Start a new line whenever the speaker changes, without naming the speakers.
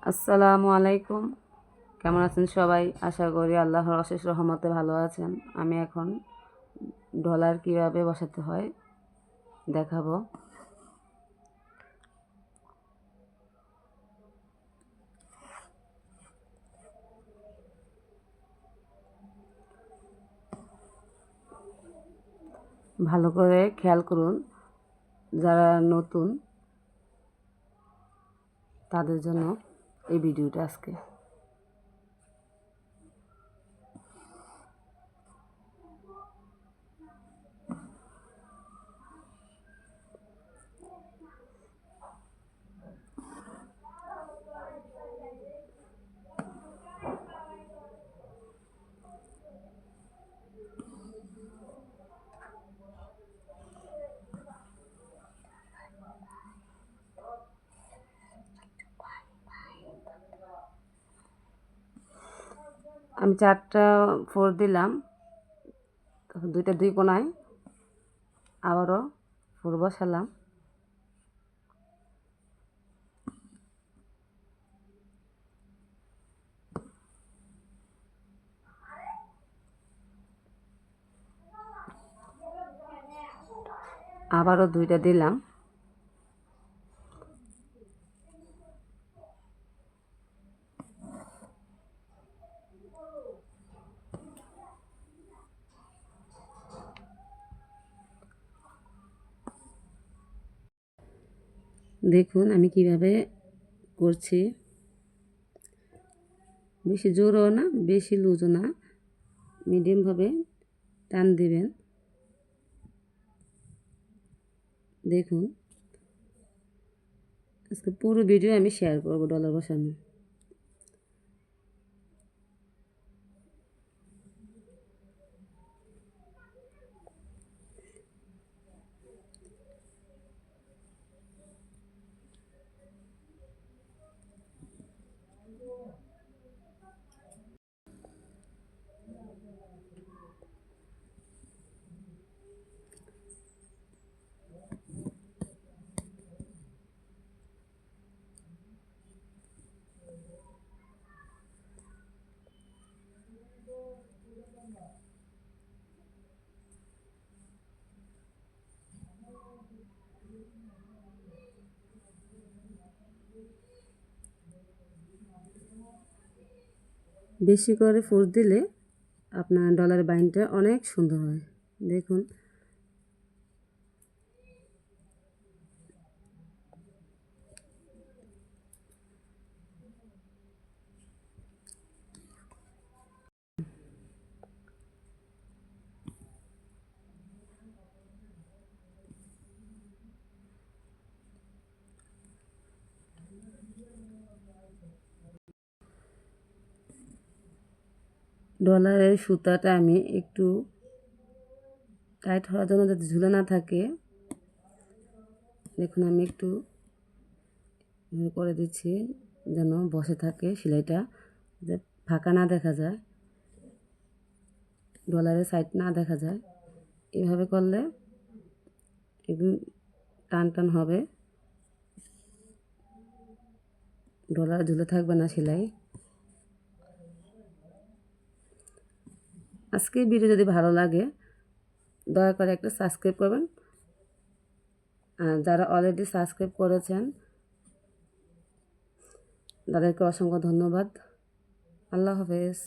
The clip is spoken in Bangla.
আসসালামু আলাইকুম। কেমন আছেন সবাই? আশা করি আল্লাহর অশেষ রহমতে ভালো আছেন। আমি এখন ডলার কিভাবে বসাতে হয় দেখাবো। ভালো করে খেয়াল করুন, যারা নতুন তাদের জন্য এই ভিডিওটা আজকে। আমি 4টা 4 দিলাম, দুইটা দুই কোণায় আবারও 4 বসালাম। আবারও 2টা দিলাম। দেখুন আমি কিভাবে করছি। বেশি জোরও না, বেশি লুজও না, মিডিয়ামভাবে টান দিবেন। দেখুন আজকে পুরো ভিডিও আমি শেয়ার করব ডলার বসানো। বেশি করে ফোর্স দিলে আপনার ডলার বাইনটা অনেক সুন্দর হয়। দেখুন ডলারের সুতাটা আমি একটু টাইট হওয়ার জন্য যাতে ঝুলে না থাকে, দেখুন আমি একটু করে দিচ্ছি যেন বসে থাকে সেলাইটা, যে ফাঁকা না দেখা যায়, ডলারের সাইড না দেখা যায়। এভাবে করলে একদম টান টান হবে, ডলার ঝুলে থাকবে না সেলাই। আজকের ভিডিও যদি ভালো লাগে দয়া করে একটা সাবস্ক্রাইব করবেন। যারা অলরেডি সাবস্ক্রাইব করেছেন তাদেরকে অসংখ্য ধন্যবাদ। আল্লাহ হাফেজ।